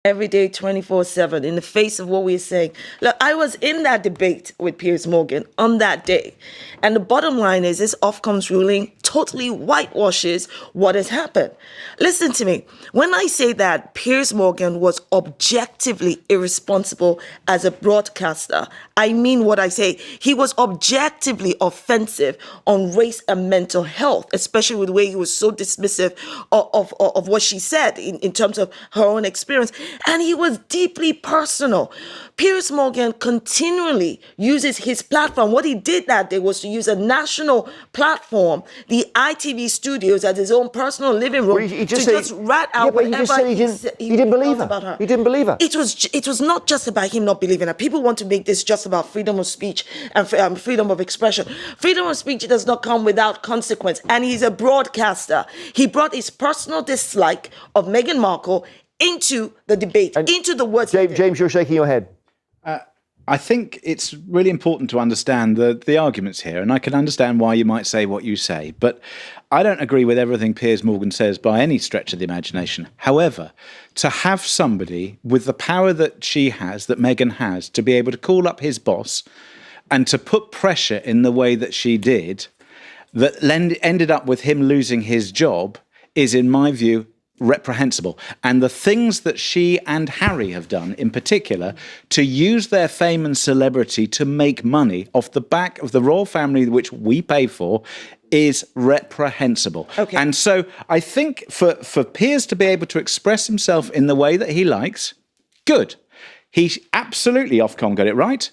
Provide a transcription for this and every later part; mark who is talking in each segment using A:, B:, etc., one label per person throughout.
A: every day, 24/7, in the face of what we're saying. Look, I was in that debate with Piers Morgan on that day. And the bottom line is this Ofcom's ruling totally whitewashes what has happened. Listen to me. When I say that Piers Morgan was objectively irresponsible as a broadcaster, I mean what I say. He was objectively offensive on race and mental health, especially with the way he was so dismissive of what she said in terms of her own experience. And he was deeply personal. Piers Morgan continually uses his platform. What he did that day was to use a national platform, the ITV studios, as his own personal living room, to just rat out whatever
B: he didn't believe her.
A: About her.
B: He didn't believe her.
A: It was not just about him not believing her. People want to make this just about freedom of speech and freedom of expression. Freedom of speech does not come without consequence. And he's a broadcaster. He brought his personal dislike of Meghan Markle into the debate, into the words.
B: James, you're shaking your head.
C: I think it's really important to understand the arguments here, and I can understand why you might say what you say, but I don't agree with everything Piers Morgan says by any stretch of the imagination. However, to have somebody with the power that she has, that Meghan has, to be able to call up his boss and to put pressure in the way that she did, that ended up with him losing his job, is, in my view, reprehensible. And the things that she and Harry have done in particular to use their fame and celebrity to make money off the back of the royal family, which we pay for, is reprehensible. Okay. And so I think for Piers to be able to express himself in the way that he likes, good. He absolutely, Ofcom got it right.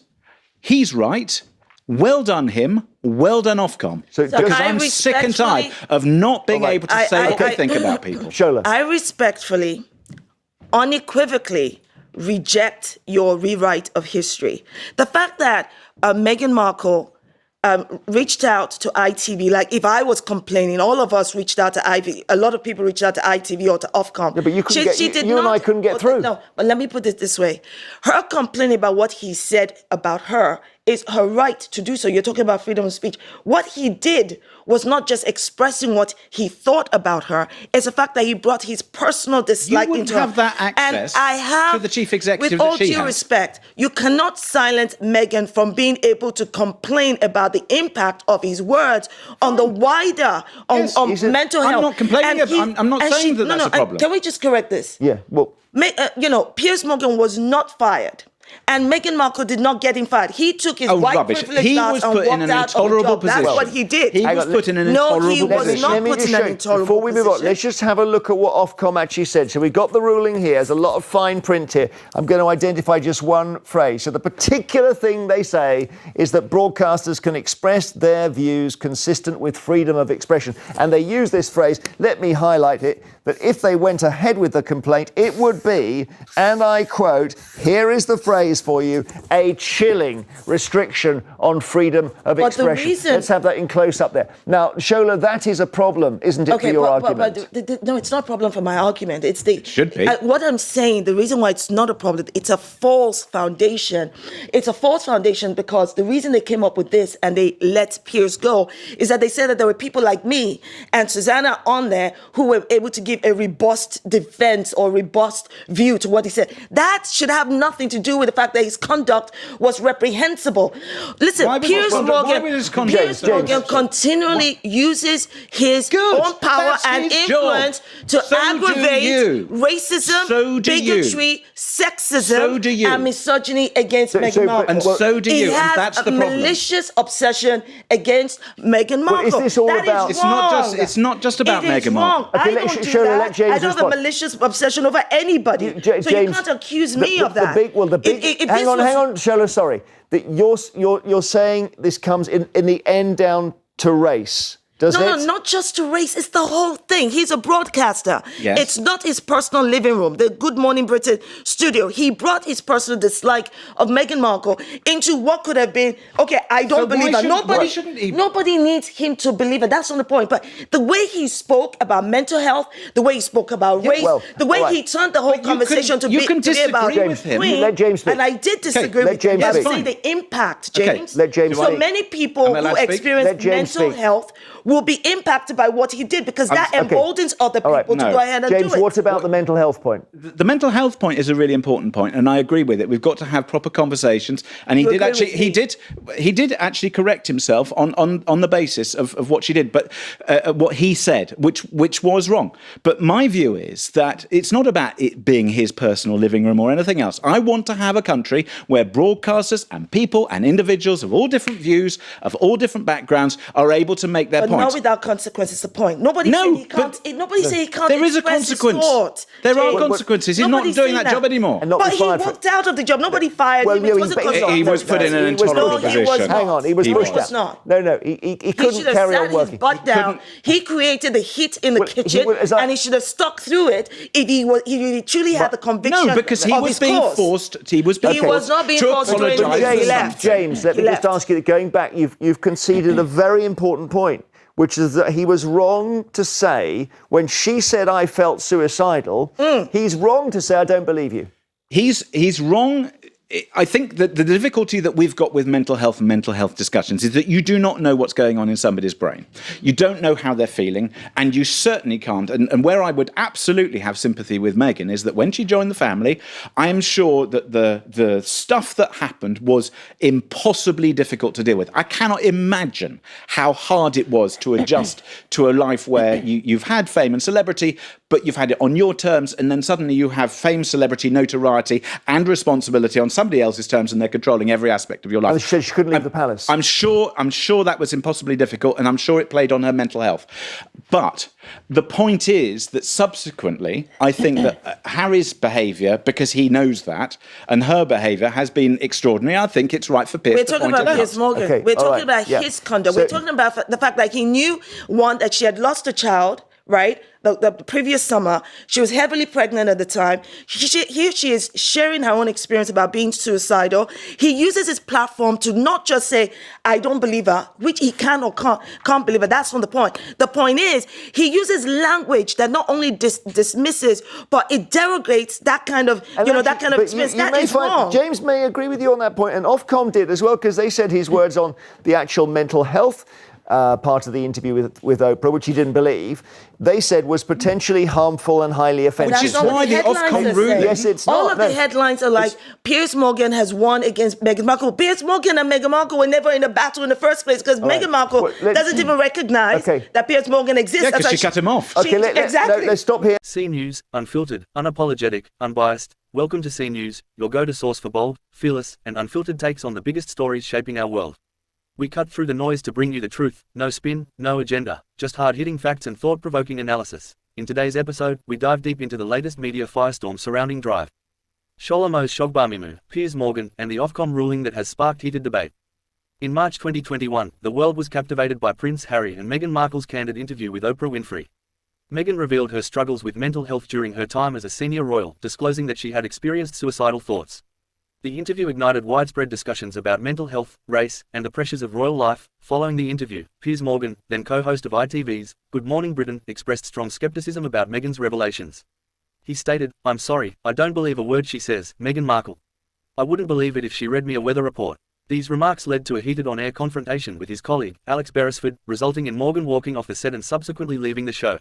C: He's right. Well done him. Well done, Ofcom. So because I'm sick and tired of not being able to say what they think about people.
B: Shola.
A: I respectfully, unequivocally reject your rewrite of history. The fact that Meghan Markle reached out to ITV, like if I was complaining, all of us reached out to ITV, a lot of people reached out to ITV or to Ofcom.
B: Yeah, but you and I couldn't get through.
A: No, but let me put it this way. Her complaining about what he said about her is her right to do so. You're talking about freedom of speech. What he did was not just expressing what he thought about her. It's the fact that he brought his personal dislike into her.
C: You wouldn't have that access to the chief executive
A: that she has. With all due respect, you cannot silence Meghan from being able to complain about the impact of his words on the wider, on mental health.
C: I'm not complaining. I'm not saying that's a problem.
A: Can we just correct this?
B: Yeah, well.
A: Piers Morgan was not fired. And Meghan Markle did not get him fired. He took his white privilege stance and walked out of the job. That's what he did.
C: He was put in an intolerable position.
A: No, he was not put in an intolerable position.
B: Before we move on, let's just have a look at what Ofcom actually said. So we've got the ruling here. There's a lot of fine print here. I'm going to identify just one phrase. So the particular thing they say is that broadcasters can express their views consistent with freedom of expression. And they use this phrase, let me highlight it, that if they went ahead with the complaint, it would be, and I quote, here is the phrase for you, a chilling restriction on freedom of expression. Let's have that in close up there. Now, Shola, that is a problem, isn't it, for your argument?
A: No, it's not a problem for my argument.
C: It should be.
A: What I'm saying, the reason why it's not a problem, it's a false foundation. It's a false foundation because the reason they came up with this and they let Piers go is that they said that there were people like me and Susanna on there who were able to give a robust defense or robust view to what he said. That should have nothing to do with the fact that his conduct was reprehensible. Listen, Piers Morgan continually uses his own power and influence to aggravate racism, bigotry, sexism, and misogyny against Meghan Markle.
C: And so do you, and that's the problem.
A: He has a malicious obsession against Meghan Markle.
B: Is this all about?
C: It's not just about Meghan Markle.
A: I don't do that. I don't have a malicious obsession over anybody. So you can't accuse me of that.
B: Hang on, Shola, sorry. That you're saying this comes in the end down to race.
A: No, not just to race. It's the whole thing. He's a broadcaster.
C: Yes.
A: It's not his personal living room, the Good Morning Britain studio. He brought his personal dislike of Meghan Markle into what could have been, okay, I don't believe her. Nobody needs him to believe it. That's not the point. But the way he spoke about mental health, the way he spoke about race, the way he turned the whole conversation to be about
C: with him.
B: Let James speak.
A: And I did disagree with him. You have to see the impact, James.
B: Let James
A: so many people who experience mental health will be impacted by what he did, because that emboldens other people to go ahead and
B: James,
A: do it.
B: what about the mental health point?
C: The mental health point is a really important point, and I agree with it. We've got to have proper conversations, and he did actually correct himself on the basis of what she did, but what he said, which was wrong. But my view is that it's not about it being his personal living room or anything else. I want to have a country where broadcasters and people and individuals of all different views, of all different backgrounds, are able to make their
A: But
C: point.
A: not without consequences. The point. Nobody said he can't. Nobody said he can't.
C: There is a
A: express his
C: consequence.
A: thought.
C: There are consequences. He's not doing that job anymore.
A: But he walked out of the job. Nobody fired him.
C: He was put in an intolerable position.
B: Hang on, he was pushed out. No, he couldn't carry on working.
A: His butt down. He created the heat in the kitchen, and he should have stuck through it if he truly had the conviction.
C: No, because he was being forced. He was
A: not being forced to apologise.
B: James, let me just ask you, going back, you've conceded a very important point, which is that he was wrong to say, when she said, I felt suicidal, he's wrong to say, I don't believe you.
C: He's wrong. I think that the difficulty that we've got with mental health and mental health discussions is that you do not know what's going on in somebody's brain. You don't know how they're feeling, and you certainly can't. And where I would absolutely have sympathy with Meghan is that when she joined the family, I am sure that the stuff that happened was impossibly difficult to deal with. I cannot imagine how hard it was to adjust to a life where you've had fame and celebrity, but you've had it on your terms, and then suddenly you have fame, celebrity, notoriety, and responsibility on somebody else's terms, and they're controlling every aspect of your life.
B: And she couldn't leave the palace.
C: I'm sure that was impossibly difficult, and I'm sure it played on her mental health. But the point is that subsequently, I think that Harry's behaviour, because he knows that, and her behaviour has been extraordinary. I think it's right for Piers to point it out.
A: We're talking about Piers Morgan.
B: Okay,
A: we're talking about his conduct. We're talking about the fact that he knew, one, that she had lost a child, right? The previous summer, she was heavily pregnant at the time. Here she is sharing her own experience about being suicidal. He uses his platform to not just say, I don't believe her, which he can or can't believe her. That's not the point. The point is, he uses language that not only dismisses, but it derogates that kind of, that kind of experience. That is wrong.
B: James may agree with you on that point, and Ofcom did as well, because they said his words on the actual mental health part of the interview with Oprah, which he didn't believe, they said was potentially harmful and highly offensive.
C: Which is why the Ofcom ruling.
B: Yes, it's
A: all
B: not.
A: of the headlines are like, Piers Morgan has won against Meghan Markle. Piers Morgan and Meghan Markle were never in a battle in the first place, because Meghan Markle doesn't even recognize that Piers Morgan exists.
C: Yeah, because she cut him off.
A: Exactly.
B: Let's stop here.
D: C News, unfiltered, unapologetic, unbiased. Welcome to C News, your go-to source for bold, fearless, and unfiltered takes on the biggest stories shaping our world. We cut through the noise to bring you the truth, no spin, no agenda, just hard-hitting facts and thought-provoking analysis. In today's episode, we dive deep into the latest media firestorm surrounding Drive, Shola Mos-Shogbamimu, Piers Morgan, and the Ofcom ruling that has sparked heated debate. In March 2021, the world was captivated by Prince Harry and Meghan Markle's candid interview with Oprah Winfrey. Meghan revealed her struggles with mental health during her time as a senior royal, disclosing that she had experienced suicidal thoughts. The interview ignited widespread discussions about mental health, race, and the pressures of royal life. Following the interview, Piers Morgan, then co-host of ITV's Good Morning Britain, expressed strong skepticism about Meghan's revelations. He stated, "I'm sorry, I don't believe a word she says, Meghan Markle. I wouldn't believe it if she read me a weather report." These remarks led to a heated on-air confrontation with his colleague, Alex Beresford, resulting in Morgan walking off the set and subsequently leaving the show.